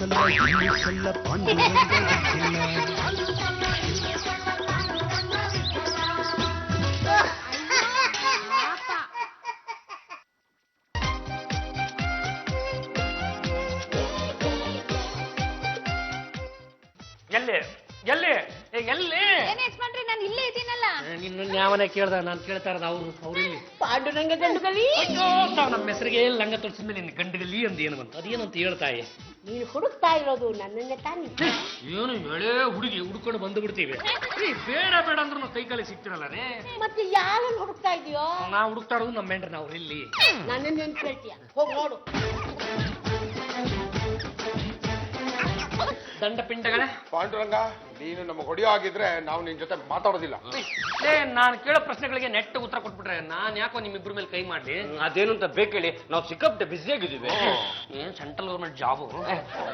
ಸಲ್ಲ ಇಲ್ಲಿ ಸಲ್ಲ ಪಾಂಡುರಂಗ ಎಲ್ಲಿ ಎಲ್ಲಿ ಎಲ್ಲಿ ನಾನು ಇಲ್ಲೇ ಇದ್ದೀನಲ್ಲ. ನಿನ್ನ ಯಾವನೇ ಕೇಳ್ದ ನಾನು ಕೇಳ್ತಾ ಇರೋದು ಅವ್ರಲ್ಲಿ ಪಾಂಡುರಂಗ ಗಂಡುಗಲಿ ನಮ್ಮ ಹೆಸರಿಗೆ ಲಂಗ ತೊಡ್ಸಿದ್ಮೇಲೆ ನಿನ್ನ ಗಂಡುಗಲಿ ಅಂದ ಏನು ಬಂತು ಅದೇನಂತ ಹೇಳ್ತಾಯಿ. ನೀನು ಹುಡುಕ್ತಾ ಇರೋದು ನನ್ನನ್ನೇ ತಾನೆ. ಏನು ಎಳೆ ಹುಡುಗಿ ಹುಡ್ಕೊಂಡು ಬಂದು ಬಿಡ್ತೀವಿ. ಬೇಡ ಬೇಡ ಅಂದ್ರೂ ಕೈ ಕಾಲಿ ಸಿಗ್ತಿರಲ್ಲ ರೇ. ಮತ್ತೆ ಯಾರನ್ನು ಹುಡುಕ್ತಾ ಇದೆಯೋ? ನಾ ಹುಡುಕ್ತಾ ಇರೋದು ನಮ್ಮ ಮೆಂಡ್ರ ನಾವು ಇಲ್ಲಿ. ನನ್ನನ್ನು ಏನ್ ಕೇಳ್ತೀಯ? ಹೋಗಿ ನೋಡು. ದಂಡ ಪಿಂಡಗಳೇ. ಪಾಂಡುರಂಗ, ನೀನು ನಮಗೆ ಹೊಡೆಯೋ ಆಗಿದ್ರೆ ನಾವು ನಿನ್ ಜೊತೆ ಮಾತಾಡೋದಿಲ್ಲ. ನಾನು ಕೇಳೋ ಪ್ರಶ್ನೆಗಳಿಗೆ ನೆಟ್ಟ ಉತ್ತರ ಕೊಟ್ಬಿಟ್ರೆ ನಾನ್ ಯಾಕೋ ನಿಮ್ಮಿಬ್ರ ಮೇಲೆ ಕೈ ಮಾಡ್ಲಿ? ಅದೇನು ಅಂತ ಬೇಕೇಳಿ, ನಾವು ಸಿಕ್ಕಾಪಟ್ಟೆ ಬ್ಯುಸಿ ಆಗಿದ್ದೀವಿ. ಏನ್ ಸೆಂಟ್ರಲ್ ಗವರ್ಮೆಂಟ್ ಜಾಬು.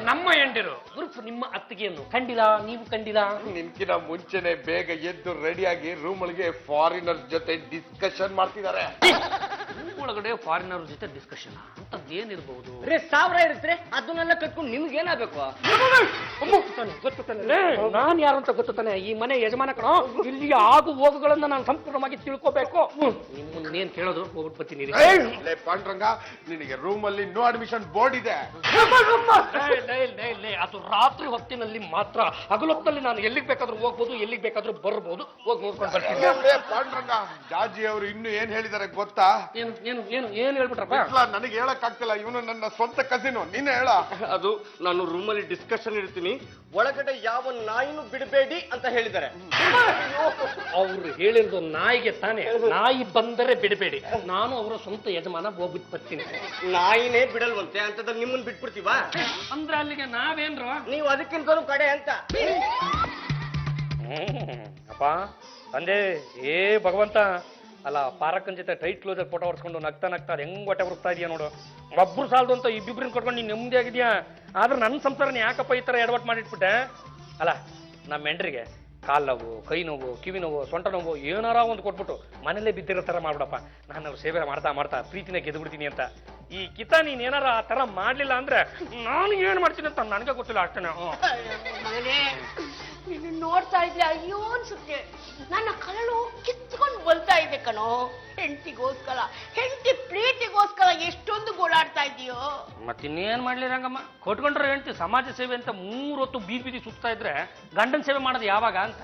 ನಮ್ಮ ಹೆಂಡಿರು ಗ್ರೂಪ್ ನಿಮ್ಮ ಅತ್ತಿಗೆಯನ್ನು ಕಂಡಿಲ್ಲ, ನೀವು ಕಂಡಿಲ್ಲ. ನಿನ್ಕಿನ ಮುಂಚೆನೆ ಬೇಗ ಎದ್ದು ರೆಡಿಯಾಗಿ ರೂಮ್ ಒಳಗೆ ಫಾರಿನರ್ ಜೊತೆ ಡಿಸ್ಕಷನ್ ಮಾಡ್ತಿದ್ದಾರೆ. ಒಳಗಡೆ ಫಾರಿನರ್ ಜೊತೆ ಡಿಸ್ಕಷನ್ ಅಂತದ್ದೇನಿರ್ಬಹುದು? ಸಾವಿರ ಇರುತ್ತೆ, ಅದನ್ನೆಲ್ಲ ಕಟ್ಕೊಂಡು ನಿಮ್ಗೆ ಏನಾಗಬೇಕು? ಗೊತ್ತಾನೆ ನಾನ್ ಯಾರು ಅಂತ ಗೊತ್ತಾನೆ. ಈ ಮನೆ ಯಜಮಾನ ಕಣೋ. ಇಲ್ಲಿ ಆಗು ಹೋಗುಗಳನ್ನ ನಾನು ಸಂಪೂರ್ಣವಾಗಿ ತಿಳ್ಕೋಬೇಕು. ನಿಮ್ಮನ್ನೇನ್ ಕೇಳೋದು ಹೋಗ್ಬಿಟ್ಟು ಬರ್ತೀನಿ. ಪಾಂಡುರಂಗ, ನಿನಗೆ ರೂಮ್ ಅಲ್ಲಿ ನೋ ಅಡ್ಮಿಷನ್ ಬೋರ್ಡ್ ಇದೆ. ಅದು ರಾತ್ರಿ ಹೊತ್ತಿನಲ್ಲಿ ಮಾತ್ರ. ಹಗಲೊತ್ತಲ್ಲಿ ನಾನು ಎಲ್ಲಿಗೆ ಬೇಕಾದ್ರೂ ಹೋಗ್ಬೋದು, ಎಲ್ಲಿಗೆ ಬೇಕಾದ್ರೂ ಬರ್ಬೋದು. ಹೋಗಿ ನೋಡ್ಕೊಂಡು ಬರ್ತೀನಿ. ಪಾಂಡುರಂಗ, ಜಾಜಿ ಅವರು ಇನ್ನು ಏನ್ ಹೇಳಿದಾರೆ ಗೊತ್ತಾ? ಏನು ಏನು ಏನು ಏನ್ ಹೇಳ್ಬಿಟ್ರಪ್ಪ? ನನಗೆ ಹೇಳಕ್ ಆಗ್ತಿಲ್ಲ. ಇವನು ನನ್ನ ಸ್ವಂತ ಕಸಿನು. ನೀನ್ ಹೇಳ. ಅದು ನಾನು ರೂಮಲ್ಲಿ ಡಿಸ್ಕಷನ್ ಇರ್ತೀನಿ, ಒಳಗಡೆ ಯಾವ ನಾಯಿನೂ ಬಿಡಬೇಡಿ ಅಂತ ಹೇಳಿದ್ದಾರೆ. ಅವ್ರು ಹೇಳಿರೋದು ನಾಯಿಗೆ ತಾನೇ. ನಾಯಿ ಬಂದರೆ ಬಿಡಬೇಡಿ. ನಾನು ಅವರ ಸ್ವಂತ ಯಜಮಾನ ಹೋಗ್ಬಿಟ್ಟು ಬರ್ತೀನಿ. ನಾಯಿನೇ ಬಿಡಲ್ವಂತೆ ಅಂತಂದ್ರೆ ನಿಮ್ಮನ್ನ ಬಿಟ್ಬಿಡ್ತೀವ? ಅಂದ್ರೆ ಅಲ್ಲಿಗೆ ನಾವೇನ್ರ? ನೀವು ಅದಕ್ಕಿಂತಲೂ ಕಡೆ ಅಂತ. ಅಪ್ಪ ತಂದೆ ಏ ಭಗವಂತ. ಅಲ್ಲ, ಪಾರಕ್ಕನ್ ಜೊತೆ ಟೈಟ್ ಕ್ಲೋಸರ್ ಫೋಟೋ ಹೊರ್ಸ್ಕೊಂಡು ನಗ್ತಾ ನಗ್ತಾ ಹೆಂಗ್ ಹೊಟ್ಟೆ ಬರ್ತಾ ಇದೆಯಾ ನೋಡು. ಒಬ್ರು ಸಾಲದು ಅಂತ ಇಬ್ಬಿಬ್ರನ್ನ ಕೊಟ್ಕೊಂಡು ನೀನು ನೆಮ್ಮದಿ ಆಗಿದ್ಯಾ. ಆದ್ರೆ ನನ್ನ ಸಂಸಾರನ ಯಾಕಪ್ಪ ಈ ಥರ ಎಡವಟ್ ಮಾಡಿಟ್ಬಿಟ್ಟೆ? ಅಲ್ಲ, ನಮ್ಮ ಹೆಂಡ್ರಿಗೆ ಕಾಲು ನೋವು, ಕೈ ನೋವು, ಕಿವಿ ನೋವು, ಸೊಂಟ ನೋವು ಏನಾರ ಒಂದು ಕೊಟ್ಬಿಟ್ಟು ಮನೇಲೇ ಬಿದ್ದಿರೋ ಥರ ಮಾಡ್ಬಿಡಪ್ಪ. ನಾನು ಅವ್ರು ಸೇವೆ ಮಾಡ್ತಾ ಮಾಡ್ತಾ ಪ್ರೀತಿನ ಗೆದ್ಬಿಡ್ತೀನಿ ಅಂತ. ಈ ಕಿತ ನೀನ್ ಏನಾರ ಆ ಥರ ಮಾಡ್ಲಿಲ್ಲ ಅಂದ್ರೆ ನಾನು ಏನ್ ಮಾಡ್ತೀನಿ ಅಂತ ನನಗೆ ಗೊತ್ತಿಲ್ಲ ಅಷ್ಟೇ. ನೀನು ನೋಡ್ತಾ ಇದ್ರೆ ಅಯ್ಯೋ ಅನ್ಸುತ್ತೆ. ನನ್ನ ಕರಳು ಕಿತ್ಕೊಂಡು ಬಲ್ತಾ ಇದೆ ಕಣೋ. ಹೆಂಡತಿಗೋಸ್ಕರ, ಹೆಂಡತಿ ಪ್ರೀತಿಗೋಸ್ಕರ ಎಷ್ಟೊಂದು ಗೋಳಾಡ್ತಾ ಇದೆಯೋ. ಮತ್ತಿನ್ನೇನ್ ಮಾಡ್ಲಿ ರಂಗಮ್ಮ? ಕೊಟ್ಕೊಂಡ್ರೆ ಹೆಂಡತಿ ಸಮಾಜ ಸೇವೆ ಅಂತ 3 ಹೊತ್ತು ಬೀದಿ ಬೀದಿ ಸುತ್ತಾ ಇದ್ರೆ ಗಂಡನ ಸೇವೆ ಮಾಡೋದು ಯಾವಾಗ ಅಂತ?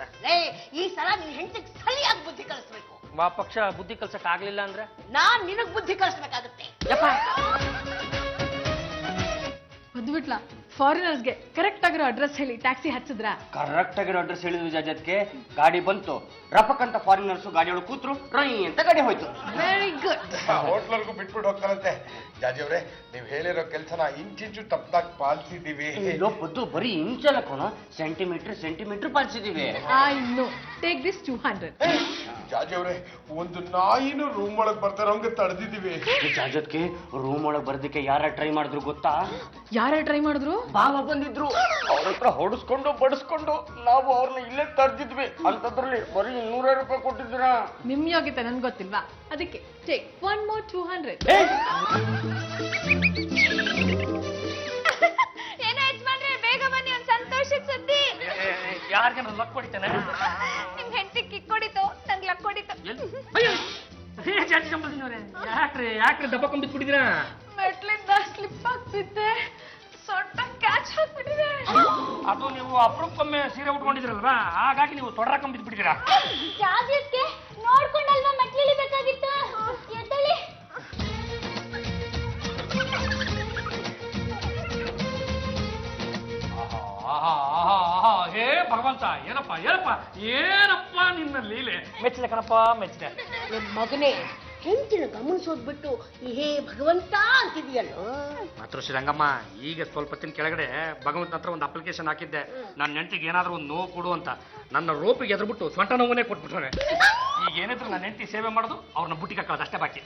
ಈ ಸಲ ನಿನ್ ಹೆಂಡತಿಗೆ ಸರಿಯಾಗಿ ಬುದ್ಧಿ ಕಲಿಸ್ಬೇಕು. ಪಕ್ಷ ಬುದ್ಧಿ ಕಲ್ಸಕ್ ಆಗ್ಲಿಲ್ಲ ಅಂದ್ರೆ ನಾನ್ ನಿನಗ್ ಬುದ್ಧಿ ಕಲಿಸ್ಬೇಕಾಗತ್ತೆ. ಬಂದ್ಬಿಟ್ಲಾ? ಫಾರಿನರ್ಸ್ಗೆ ಕರೆಕ್ಟ್ ಆಗಿರೋ ಅಡ್ರೆಸ್ ಹೇಳಿ ಟ್ಯಾಕ್ಸಿ ಹಚ್ಚಿದ್ರ? ಕರೆಕ್ಟ್ ಆಗಿರೋ ಅಡ್ರೆಸ್ ಹೇಳಿದ್ವಿ ಜಾಜತ್ಗೆ. ಗಾಡಿ ಬಂತು, ರಪಕ್ ಅಂತ ಫಾರಿನರ್ಸ್ ಗಾಡಿ ಒಳಗೆ ಕೂತ್ರು, ರೈ ಅಂತ ಗಾಡಿ ಹೋಯ್ತು. Very good. ಹೋಟ್ಲರ್ಗೂ ಬಿಟ್ಬಿಟ್ಟು ಹೋಗ್ತಾರಂತೆ. ಜಾಜಿ ಅವ್ರೆ, ನೀವ್ ಹೇಳಿರೋ ಕೆಲ್ಸನ ಇಂಚಿಂಚು ತಪ್ಪದಾಗಿ ಪಾಲಿಸಿದೀವಿ. ಬದ್ದು ಬರೀ ಇಂಚಲ್ಲ ಕೋಣ, ಸೆಂಟಿಮೀಟರ್ ಪಾಲಿಸಿದೀವಿ. ಇನ್ನು ಟೇಕ್ ದಿಸ್ 200. ಜಾಜಿ ಅವ್ರೆ, ಒಂದು ನಾಯಿನೂ ರೂಮ್ ಒಳಗ್ ಬರ್ತಾರಂಗ ತಡೆದಿದ್ದೀವಿ. ಜಾಜತ್ಗೆ ರೂಮ್ ಒಳಗ್ ಬರ್ದಕ್ಕೆ ಯಾರ ಟ್ರೈ ಮಾಡಿದ್ರು ಗೊತ್ತಾ? ಯಾರ ಟ್ರೈ ಮಾಡಿದ್ರು? ಬಾವ ಬಂದಿದ್ರು. ಅವ್ರ ಹತ್ರ ಹೊಡಿಸ್ಕೊಂಡು ಬಡಿಸ್ಕೊಂಡು ನಾವು ಅವ್ರನ್ನ ಇಲ್ಲೇ ತರ್ದಿದ್ವಿ. ಅಂತದ್ರಲ್ಲಿ ಬರೀ 200 ರೂಪಾಯಿ ಕೊಟ್ಟಿದ್ದೀರಾ? ನಿಮ್ ಯೋಗ್ಯತೆ ನನ್ಗೆ ಗೊತ್ತಿಲ್ವಾ? ಅದಕ್ಕೆ ಟೇಕ್ 1 more 200. ಏನಾಯ್ತು ಮಾಡ್ರಿ? ಬೇಗ ಬನ್ನಿ, ಒಂದ್ ಸಂತೋಷದ ಸುದ್ದಿ. ಯಾರಿಗಾನ ಲಕ್ ಹೊಡಿತಾನೆ? ನಿಮ್ ಹೆಂಡತಿ ಕಿಕ್ ಹೊಡಿತು, ನಂಗೆ ಲಕ್ ಹೊಡಿತು. ಯಾಕ್ರಿ ದಬ್ಬ ಕೊಂಬಿಟ್ಬಿಟ್ಟಿದ್ದೀರಾ? ಮೆಟ್ಲಿಂದ ಸ್ಲಿಪ್ ಆಗ್ತಿದ್ದೆ, ಸೊಟ್ಟ ಕ್ಯಾಚ್ ಹಾಕ್ಬಿಟ್ಟಿದೆ. ಅದು ನೀವು ಅಪರೂಪಕ್ಕೊಮ್ಮೆ ಸೀರೆ ಉಟ್ಕೊಂಡಿದ್ರಲ್ವಾ, ಹಾಗಾಗಿ ನೀವು ತೊಡರಾಕೊಂಡ್ ಬಿದ್ಬಿಟ್ಟಿದ್ದೀರಾ. ಜಾಗ್ರತೆ ನೋಡ್ಕೊಂಡಲ್ವಾ ಮೆಟ್ಲಿಳಿಬೇಕಾಗಿತ್ತು. ಎದ್ದಳಿ. ಹೇ ಭಗವಂತ, ಏನಪ್ಪ ಏನಪ್ಪ ಏನಪ್ಪ ನಿನ್ನ ಲೀಲೆ. ಮೆಚ್ಚಿದೆ ಕಣಪ್ಪ, ಮೆಚ್ಚಿದೆ. ನಿಮ್ ಮಗನೇ ಹೆಂಡತಿನ ಗಮನಿಸೋದ್ ಬಿಟ್ಟು ಹೇ ಭಗವಂತ ಅಂತಿದೆಯಲ್ಲೋ. ಮಾತೃ ಶ್ರೀರಂಗಮ್ಮ, ಈಗ ಸ್ವಲ್ಪ ಹೊತ್ತಿನ ಕೆಳಗಡೆ ಭಗವಂತ ಹತ್ರ ಒಂದು ಅಪ್ಲಿಕೇಶನ್ ಹಾಕಿದ್ದೆ. ನನ್ನ ಹೆಂಡತಿಗೆ ಏನಾದ್ರೂ ಒಂದು ನೋವು ಕೊಡು ಅಂತ. ನನ್ನ ರೋಪಿಗೆ ಎದ್ರುಬಿಟ್ಟು ಸ್ವಂತ ನೋವನ್ನೇ ಕೊಟ್ಬಿಟ್ರೆ. ಈಗ ಏನಿದ್ರು ನನ್ನ ಹೆಂಡತಿ ಸೇವೆ ಮಾಡೋದು, ಅವ್ರನ್ನ ಬುಟ್ಟಿಗೆ ಹಾಕೋದು ಅಷ್ಟೇ ಬಾಕಿ.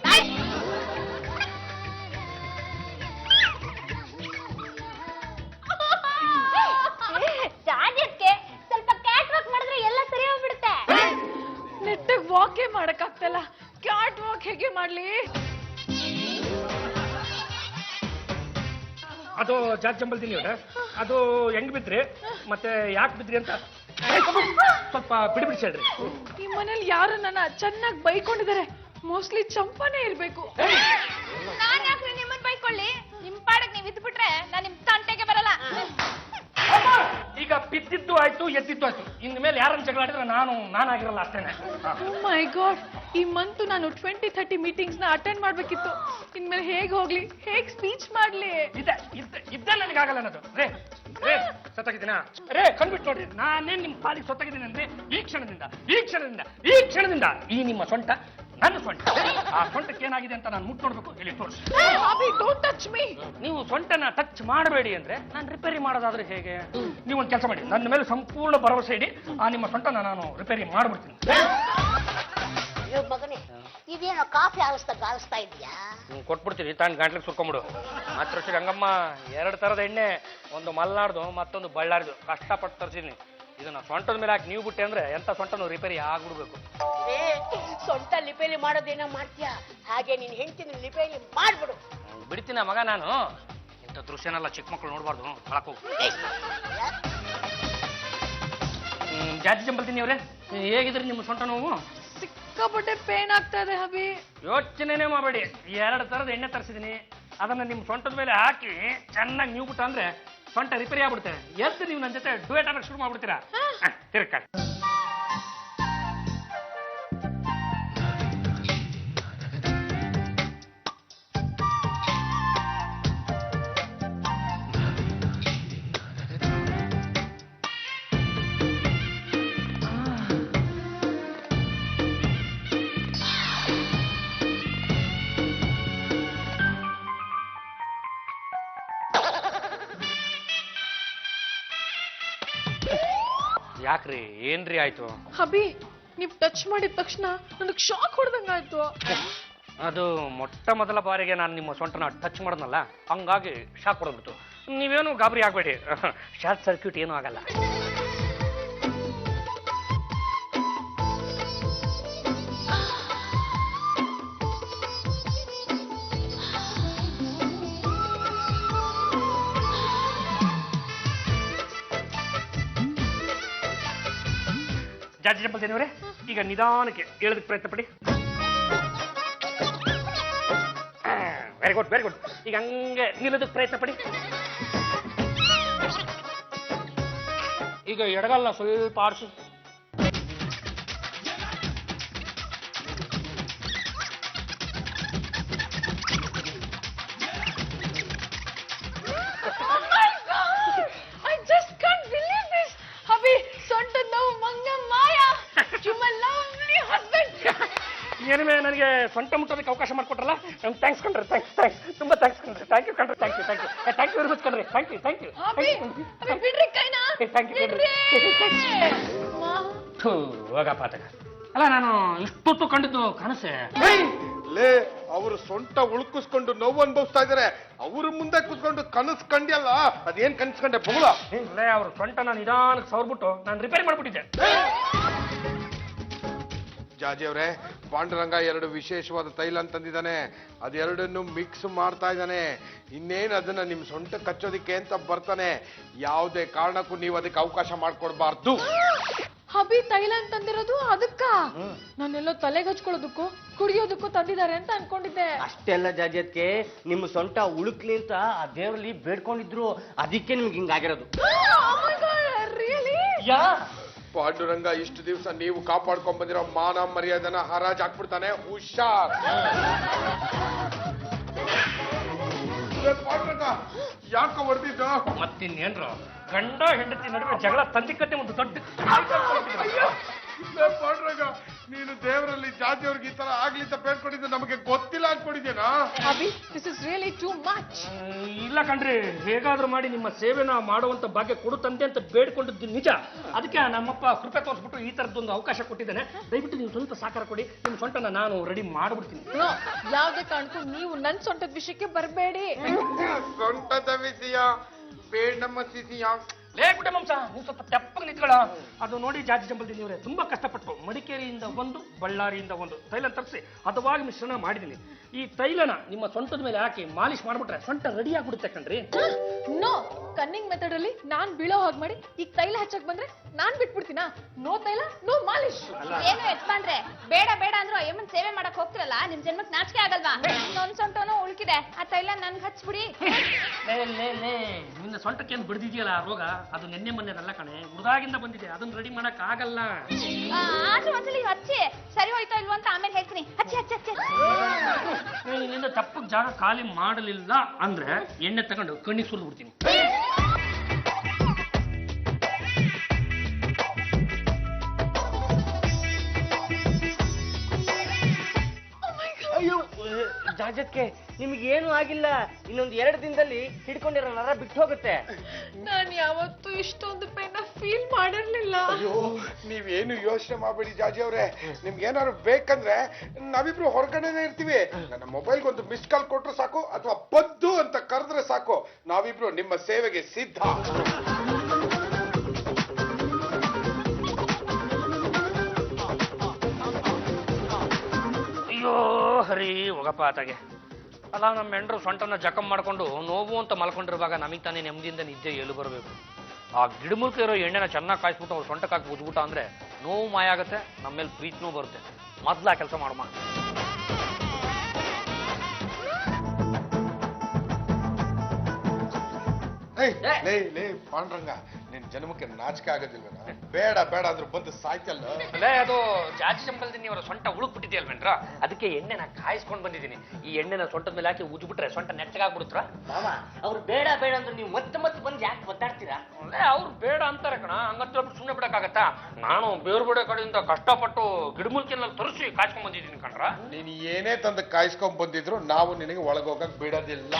ಸ್ವಲ್ಪ ಕ್ಯಾಟ್ ವಾಕ್ ಮಾಡಿದ್ರೆ ಎಲ್ಲ ಸರಿ ಹೋಗ್ಬಿಡುತ್ತೆ. ನೆಟ್ಟಗ್ ವಾಕೇ ಮಾಡಕ್ಕಾಗ್ತಲ್ಲ, ಕ್ಯಾಟ್ ವಾಕ್ ಹೇಗೆ ಮಾಡ್ಲಿ? ಅದು ಜಾತ್ ಜಂಬಲ್ತೀನಿ. ಅದು ಹೆಂಗ್ ಬಿದ್ರಿ ಮತ್ತೆ ಯಾಕೆ ಬಿದ್ರಿ ಅಂತ ಸ್ವಲ್ಪ ಬಿಡಿಬಿಡಿಸಿ ಹೇಳ್ರಿ. ಈ ಮನೇಲಿ ಯಾರು ನನ್ನ ಚೆನ್ನಾಗಿ ಬೈಕೊಂಡಿದ್ದಾರೆ. ಮೋಸ್ಟ್ಲಿ ಚಂಪಾನೇ ಇರ್ಬೇಕು. ನಾನ್ ಯಾಕ್ರಿ ನಿಮ್ಮನ್ ಬೈಕೊಳ್ಳಿ? ನಿಮ್ ಪಾಡಕ್ ನೀವ್ ಇದ್ಬಿಟ್ರೆ ನಾನ್ ನಿಮ್ ತಂಟೆಗೆ ಬರಲ್ಲ. ಈಗ ಬಿದ್ದಿದ್ದು ಆಯ್ತು, ಎದ್ದಿದ್ದು ಆಯ್ತು. ಇನ್ ಮೇಲೆ ಯಾರನ್ನ ಜಗಳ ಆಡಿದ್ರೆ ನಾನಾಗಿರಲ್ಲ ಅಷ್ಟೇನೆ. ಓ ಮೈ ಗಾಡ್, ಈ ಮಂತ್ ನಾನು 20-30 ಮೀಟಿಂಗ್ಸ್ ನ ಅಟೆಂಡ್ ಮಾಡ್ಬೇಕಿತ್ತು. ಇನ್ಮೇಲೆ ಹೇಗ್ ಹೋಗ್ಲಿ, ಹೇಗ್ ಸ್ಪೀಚ್ ಮಾಡ್ಲಿ? ಇದ್ದೇ ನನಗಾಗಲ್ಲ ಅನ್ನೋದು. ರೇ ಸತ್ತಾಗಿದ್ದೀನಾ? ರೇ ಕಂಡ್ಬಿಟ್ಟು ನೋಡ್ರಿ, ನಾನೇನ್ ನಿಮ್ ಪಾಲಿಗೆ ಸತ್ತಾಗಿದ್ದೀನಿ ಅಂದ್ರೆ ಈ ಕ್ಷಣದಿಂದ ಈ ನಿಮ್ಮ ಸೊಂಟ ನನ್ನ ಸೊಂಟ. ಆ ಸೊಂಟಕ್ಕೆ ಏನಾಗಿದೆ ಅಂತ ನಾನು ಮುಟ್ಟು ನೋಡ್ಬೇಕು. ಇಲ್ಲಿ ತೋರಿಸಿ. Don't touch me. ನೀವು ಸೊಂಟನ ಟಚ್ ಮಾಡಬೇಡಿ ಅಂದ್ರೆ ನಾನು ರಿಪೇರಿ ಮಾಡೋದಾದ್ರೆ ಹೇಗೆ? ನೀವು ಒಂದು ಕೆಲಸ ಮಾಡಿ, ನನ್ನ ಮೇಲೆ ಸಂಪೂರ್ಣ ಭರವಸೆ ಇಡಿ. ಆ ನಿಮ್ಮ ಸೊಂಟನ ನಾನು ರಿಪೇರಿ ಮಾಡ್ಬಿಡ್ತೀನಿ. ಮಗನೇ, ಇದೇನೋ ಕಾಫಿ ಗಾಳಿಸ್ತಾ ಇದೆಯಾ? ಕೊಟ್ಬಿಡ್ತೀನಿ, ತಾನು ಗಂಟ್ಲಿಗೆ ಸುರ್ಕೊಂಬಿಡು. ಮಾತ್ರ ರಂಗಮ್ಮ, 2 ಥರದ ಎಣ್ಣೆ, ಒಂದು ಮಲ್ನಾಡ್ದು ಮತ್ತೊಂದು ಬಳ್ಳಾರ್ದು ಕಷ್ಟಪಟ್ಟು ತರಿಸಿದ್ದೀನಿ. ಇದನ್ನ ಸೊಂಟದ ಮೇಲೆ ಹಾಕಿ ನೀವು ಬಿಟ್ಟೆ ಅಂದ್ರೆ ಎಂತ ಸೊಂಟನು ರಿಪೇರಿ ಆಗ್ಬಿಡ್ಬೇಕು. ಸೊಂಟ ಲಿಪೇರಿ ಮಾಡೋದೇನೋ ಮಾಡ್ತೀಯಾ, ಹಾಗೆ ನೀನ್ ಹೆಂಡತಿನ ಲಿಪೇರಿ ಮಾಡ್ಬಿಡು. ಬಿಡ್ತೀನ ಮಗ ನಾನು. ಇಂಥ ದೃಶ್ಯನೆಲ್ಲ ಚಿಕ್ಕ ಮಕ್ಕಳು ನೋಡ್ಬಾರ್ದು. ಒಳಕ್ ಹೋಗು. ಜಾತಿ ಜಂಬಲ್ತೀನಿ ಅವ್ರೆ, ಹೇಗಿದ್ರಿ ನಿಮ್ಮ ಸೊಂಟ ನೋವು? ಸಿಕ್ಕಾಪಟ್ಟೆ ಪೇನ್ ಆಗ್ತಾ ಇದೆ ಹಬಿ. ಯೋಚನೆನೇ ಮಾಡಬೇಡಿ, 2 ಥರದ ಎಣ್ಣೆ ತರಿಸಿದೀನಿ. ಅದನ್ನ ನಿಮ್ಮ ಸೊಂಟದ ಮೇಲೆ ಹಾಕಿ ಚೆನ್ನಾಗಿ ನೀವು ಬಿಟ್ಟ ಅಂದ್ರೆ ಸೊಂಟ ರಿಪೇರಿ ಆಗ್ಬಿಡುತ್ತೆ. ಎದ್ದು ನೀವು ನನ್ನ ಜೊತೆ ಡುಯೆಟ್ ಅನ್ನಕ್ಕೆ ಶುರು ಮಾಡ್ಬಿಡ್ತೀರಾ? ತಿರ್ಕ ಯಾಕ್ರಿ, ಏನ್ರಿ ಆಯ್ತು? ಹಬಿ, ನೀವ್ ಟಚ್ ಮಾಡಿದ ತಕ್ಷಣ ನನಗ್ ಶಾಕ್ ಹೊಡೆದಂಗಾಯ್ತು. ಅದು ಮೊಟ್ಟ ಮೊದಲ ಬಾರಿಗೆ ನಾನು ನಿಮ್ಮ ಸೊಂಟನ ಟಚ್ ಮಾಡೋದ್ನಲ್ಲ, ಹಂಗಾಗಿ ಶಾಕ್ ಹೊಡೆದ್ಬಿಟ್ಟು. ನೀವೇನು ಗಾಬರಿ ಆಗ್ಬೇಡಿ, ಶಾರ್ಟ್ ಸರ್ಕ್ಯೂಟ್ ಏನೂ ಆಗಲ್ಲ. ಜಾತಿ ಜಂಬಲ್ದೇನವ್ರೆ, ಈಗ ನಿಧಾನಕ್ಕೆ ಹೇಳೋದಕ್ಕೆ ಪ್ರಯತ್ನ ಪಡಿ. Very good very good. ಈಗ ಹಂಗೆ ನಿಲ್ಲೋದಕ್ಕೆ ಪ್ರಯತ್ನ ಪಡಿ. ಈಗ ಎಡಗಲ್ಲ ಸ್ವಲ್ಪ ಆಡಿಸಿ. I just can't believe this. ಹಬಿ, ಸೊಂಟ ನೋವು ಮಂಗ ಮಾಯ. You my lovely husband. ಏನಿವೆ, ನನಗೆ ಸೊಂಟ ಮುಟ್ಟೋದಕ್ಕೆ ಅವಕಾಶ ಮಾಡಿಕೊಟ್ರಲ್ಲ, ಥ್ಯಾಂಕ್ಸ್ ಕಣ್ರಿ. ಥ್ಯಾಂಕ್ಸ್, ತುಂಬಾ ಥ್ಯಾಂಕ್ಸ್ ಕಣ್ರಿ. ಥ್ಯಾಂಕ್ ಯು ಕಣ್ರಿ. ಥ್ಯಾಂಕ್ ಯು ವೆರಿ ಮಚ್ ಕಣ್ರಿ. Thank you. ಹಬಿ, ಬಿಡ್ರಿ ಕೈನಾ. ಥ್ಯಾಂಕ್ ಯು ಕಣ್ರಿ. ಹೋಗಪ್ಪ ತಗ. ಅಲ್ಲ, ನಾನು ಇಷ್ಟೊತ್ತು ಕಂಡಿದ್ದು ಕನಸೆ. ಲೇ, ಅವರು ಸೊಂಟ ಉಳುಕಿಸ್ಕೊಂಡು ನೋವು ಅನುಭವಿಸ್ತಾ ಇದಾರೆ, ಅವ್ರ ಮುಂದೆ ಕುತ್ಕೊಂಡು ಕನಸು ಕಂಡ್ಯಲ್ಲ, ಅದೇನ್ ಕನಸು ಕಂಡೆ ಬೊಗಳ? ಅಲ್ಲೇ ಅವ್ರ ಸೊಂಟನ ನಿಧಾನಕ್ಕೆ ಸವರ್ಬಿಟ್ಟು ನಾನು ರಿಪೇರಿ ಮಾಡ್ಬಿಟ್ಟಿದ್ದೆ. ಜಾಜಿ ಅವರೇ, ಪಾಂಡುರಂಗ 2 ವಿಶೇಷವಾದ ತೈಲ ಅಂತಂದಿದ್ದಾನೆ. ಅದೆರಡನ್ನು ಮಿಕ್ಸ್ ಮಾಡ್ತಾ ಇದ್ದಾನೆ. ಇನ್ನೇನು ಅದನ್ನ ನಿಮ್ ಸೊಂಟ ಕಚ್ಚೋದಿಕ್ಕೆ ಅಂತ ಬರ್ತಾನೆ. ಯಾವುದೇ ಕಾರಣಕ್ಕೂ ನೀವು ಅದಕ್ಕೆ ಅವಕಾಶ ಮಾಡ್ಕೊಡ್ಬಾರ್ದು. ಹಬಿ, ತೈಲ ಅಂತಂದಿರೋದು ಅದಕ್ಕ? ನಾನೆಲ್ಲೋ ತಲೆಗೆ ಹಚ್ಕೊಳ್ಳೋದಕ್ಕೂ ಕುಡಿಯೋದಕ್ಕೂ ತಂದಿದ್ದಾರೆ ಅಂತ ಅನ್ಕೊಂಡಿದ್ದೆ. ಅಷ್ಟೆಲ್ಲ ಜಾಜತ್ಗೆ ನಿಮ್ಮ ಸೊಂಟ ಉಳುಕ್ಲಿ ಅಂತ ಆ ದೇವರಲ್ಲಿ ಬೇಡ್ಕೊಂಡಿದ್ರು, ಅದಕ್ಕೆ ನಿಮ್ಗೆ ಹಿಂಗಾಗಿರೋದು. ರಿಯಲಿ? ಪಾಂಡುರಂಗ ಇಷ್ಟು ದಿವಸ ನೀವು ಕಾಪಾಡ್ಕೊಂಡ್ ಬಂದಿರೋ ಮಾನ ಮರ್ಯಾದನ ಹರಾಜ್ ಹಾಕ್ಬಿಡ್ತಾನೆ. ಹುಷಾರ್. ಪಾಂಡುರಂಗ ಯಾಕ ಹೊಡೆದಿದ್ದ? ಮತ್ತಿನ್ನೇನ್ರು, ಗಂಡ ಹೆಂಡತಿ ನಡುವೆ ಜಗಳ ತಂದಿಕತ್ತೆ ಒಂದು ದೊಡ್ಡ. ಪಾಂಡುರಂಗ, ನೀನು ದೇವರಲ್ಲಿ ಜಾತಿ ಅವ್ರಿಗೆ ಈ ತರ ಆಗ್ಲಿ ಅಂತ ಬೇಡ್ಕೊಂಡಿದ್ದು ನಮಗೆ ಗೊತ್ತಿಲ್ಲ ಅನ್ಕೊಂಡಿದ್ದೇನಾ? Hubby, this is really too much. ಇಲ್ಲ ಕಣ್ರಿ, ಹೇಗಾದ್ರೂ ಮಾಡಿ ನಿಮ್ಮ ಸೇವೆನ ಮಾಡುವಂತ ಭಾಗ್ಯ ಕೊಡು ತಂದೆ ಅಂತ ಬೇಡ್ಕೊಂಡಿದ್ದು ನಿಜ. ಅದಕ್ಕೆ ನಮ್ಮಪ್ಪ ಕೃಪೆ ತೋರಿಸ್ಬಿಟ್ಟು ಈ ತರದೊಂದು ಅವಕಾಶ ಕೊಟ್ಟಿದ್ದಾನೆ. ದಯವಿಟ್ಟು ನೀವು ಸ್ವಲ್ಪ ಸಹಕಾರ ಕೊಡಿ, ನಿಮ್ಮ ಸೊಂಟನ ನಾನು ರೆಡಿ ಮಾಡ್ಬಿಡ್ತೀನಿ. ಯಾವ್ದೇ ಕಾರಣಕ್ಕೂ ನೀವು ನನ್ ಸೊಂಟದ ವಿಷಯಕ್ಕೆ ಬರಬೇಡಿ. ಸೊಂಟದ ವಿಷಯ ಬೇಡ, ನಮ್ಮ ಸಿಸಿಯ ಲೇ ಗುಡ್ಡೆ ಮಾಂಸ ನೀವು ಸ್ವಲ್ಪ ತೆಪ್ಪಗೆ ನಿಂತ್ಕೊಳ್ಳ. ಅದು ನೋಡಿ ಜಾತಿ ಜಂಬಲ್ದಿ ನೀವ್ರೆ ತುಂಬಾ ಕಷ್ಟಪಟ್ಟು ಮಡಿಕೇರಿಯಿಂದ ಒಂದು ಬಳ್ಳಾರಿಯಿಂದ ಒಂದು ತೈಲ ತರಿಸಿ ಹದವಾಗಿ ಮಿಶ್ರಣ ಮಾಡಿದೀನಿ. ಈ ತೈಲನ ನಿಮ್ಮ ಸೊಂಟದ ಮೇಲೆ ಹಾಕಿ ಮಾಲಿಶ್ ಮಾಡ್ಬಿಟ್ರೆ ಸೊಂಟ ರೆಡಿ ಆಗ್ಬಿಡುತ್ತೆ ಕಣ್ರಿ. ನೋ, ಕನ್ನಿಂಗ್ ಮೆಥಡ್ ಅಲ್ಲಿ ನಾನ್ ಬೀಳೋ ಹಾಗೆ ಮಾಡಿ ಈಗ ತೈಲ ಹಚ್ಚಕ್ ಬಂದ್ರೆ ನಾನ್ ಬಿಟ್ಬಿಡ್ತೀನಾ? ನೋ ತೈಲ, ನೋ ಮಾಲಿಶ್. ಏನು ಯಜಮಾನ್ರೆ, ಬೇಡ ಬೇಡ ಅಂದ್ರು ಅಯ್ಯಮ್ಮನ್ ಸೇವೆ ಮಾಡಕ್ ಹೋಗ್ತಿರಲ್ಲ, ನಿಮ್ ಜನ್ಮಕ್ ನಾಚಿಕೆ ಆಗಲ್ವಾ? ನನ್ ಸೊಂಟನೂ ಉಳ್ಕಿದೆ, ಆ ತೈಲ ನನ್ಗೆ ಹಚ್ಬಿಡಿ. ನಿನ್ನ ಸೊಂಟಕ್ಕೇನು ಬಿಡ್ದಿದೆಯಲ್ಲ ಆ ರೋಗ, ಅದು ನಿನ್ನೆ ಮೊನ್ನೆದಲ್ಲ ಕಣೆ, ಮುರಿದಾಗಿಂದ ಬಂದಿದೆ. ಅದನ್ನ ರೆಡಿ ಮಾಡಕ್ ಆಗಲ್ಲ. ಆದ್ರೂ ಒಂದ್ಸಲಿ ಹಚ್ಚಿ ಸರಿ ಹೋಯ್ತೋ ಇಲ್ವೋ ಅಂತ ಆಮೇಲೆ ಹೇಳ್ತೀನಿ. ಹಚ್ಚಿ ಹಚ್ಚಿ ಹಚ್ಚಿ. ಇಲ್ಲಿಂದ ತಪ್ಪಕ್ ಜಾಗ ಖಾಲಿ ಮಾಡಲಿಲ್ಲ ಅಂದ್ರೆ ಎಣ್ಣೆ ತಗೊಂಡು ಕಣ್ಣಿಗೆ ಸುರಿದು ಬಿಡ್ತೀನಿ. ಅಯ್ಯೋ ಜಾಜಕ್ಕೆ ನಿಮ್ಗೇನು ಆಗಿಲ್ಲ, ಇನ್ನೊಂದು 2 ದಿನದಲ್ಲಿ ಹಿಡ್ಕೊಂಡಿರೋ ನರ ಬಿಟ್ಟು ಹೋಗುತ್ತೆ. ನಾನ್ ಯಾವತ್ತೂ ಇಷ್ಟೊಂದು ಪೇನ ಫೀಲ್ ಮಾಡಿರ್ಲಿಲ್ಲ. ಅಯ್ಯೋ ನೀವೇನು ಯೋಚನೆ ಮಾಡಬೇಡಿ ಜಾಜಿ ಅವ್ರೆ. ನಿಮ್ಗೆ ಏನಾದ್ರು ಬೇಕಂದ್ರೆ ನಾವಿಬ್ರು ಹೊರಗಡೆನೆ ಇರ್ತೀವಿ. ನನ್ನ ಮೊಬೈಲ್ಗೆ ಒಂದು ಮಿಸ್ ಕಾಲ್ ಕೊಟ್ರು ಸಾಕು, ಅಥವಾ ಪದ್ದು ಅಂತ ಕರೆದ್ರೆ ಸಾಕು, ನಾವಿಬ್ರು ನಿಮ್ಮ ಸೇವೆಗೆ ಸಿದ್ಧ. ಅಯ್ಯೋ ಹರಿ ಹೋಗಪ್ಪ ಆತಾಗೆ. ಅಲ್ಲ ನಮ್ಮ ಹೆಂಡ್ರು ಸೊಂಟನ ಜಖಮ್ ಮಾಡ್ಕೊಂಡು ನೋವು ಅಂತ ಮಲ್ಕೊಂಡಿರುವಾಗ ನಮಗೆ ತಾನೇ ನೆಮ್ಮದಿಯಿಂದ ನಿದ್ದೆ ಎಲ್ಲಿ ಬರಬೇಕು? ಆ ಗಿಡಮೂಲಿಕೆ ಇರೋ ಎಣ್ಣೆನ ಚೆನ್ನಾಗಿ ಕಾಯಿಸ್ಬಿಟ್ಟು ಅವ್ರು ಸೊಂಟಕ್ಕಾಗಿ ಉಜ್ಬಿಟ್ಟ ಅಂದ್ರೆ ನೋವು ಮಾಯ ಆಗುತ್ತೆ, ನಮ್ಮ ಮೇಲೆ ಪ್ರೀತಿನೂ ಬರುತ್ತೆ. ಮೊದ್ಲು ಆ ಕೆಲಸ ಮಾಡಮ್ಮ. ಲೇ ಪಾಂಡ್ರಂಗ, ನಿನ್ ಜನ್ಮಕ್ಕೆ ನಾಚಿಕೆ ಆಗೋದಿಲ್ವೇನ? ಬೇಡ ಬೇಡ ಅಂದ್ರು ಬಂದು ಸಾಯ್ತಲ್ಲ. ಅಲ್ಲೇ ಅದು ಜಾತಿ ಚಂಪಲ್ದಿನಿ ಅವರ ಸೊಂಟ ಉಳುಕ್ ಬಿಟ್ಟಿದೆಯಲ್ವೇನ್ರ, ಅದಕ್ಕೆ ಎಣ್ಣೆನ ಕಾಯಿಸ್ಕೊಂಡು ಬಂದಿದ್ದೀನಿ. ಈ ಎಣ್ಣೆನ ಸೊಂಟದ ಮೇಲೆ ಹಾಕಿ ಉಜ್ಬಿಟ್ರೆ ಸೊಂಟ ನೆಟ್ಟಗಾಗ್ಬಿಡುತ್ತರ. ಮಾಮ, ಅವ್ರು ಬೇಡ ಬೇಡ ಅಂದ್ರೆ ನೀವು ಮತ್ತೆ ಬಂದು ಯಾಕೆ ಒದ್ದಾಡ್ತೀರಾ? ಅಲ್ಲೇ ಅವ್ರು ಬೇಡ ಅಂತಾರೆ ಕಣ, ಹಂಗಂತ ಸುಮ್ಮನೆ ಬಿಡಕ್ಕಾಗತ್ತಾ? ನಾನು ಬೇರೆ ಬೇರೆ ಕಡೆಯಿಂದ ಕಷ್ಟಪಟ್ಟು ಗಿಡಮೂಲಿಕೆಲ್ಲ ತರಿಸಿ ಕಾಯ್ಸ್ಕೊಂಡ್ ಬಂದಿದ್ದೀನಿ ಕಣ್ರ. ನೀನ್ ಏನೇ ತಂದು ಕಾಯಿಸ್ಕೊಂಡ್ ಬಂದಿದ್ರು ನಾವು ನಿನಗೆ ಒಳಗೋಗಕ್ ಬಿಡೋದಿಲ್ಲ.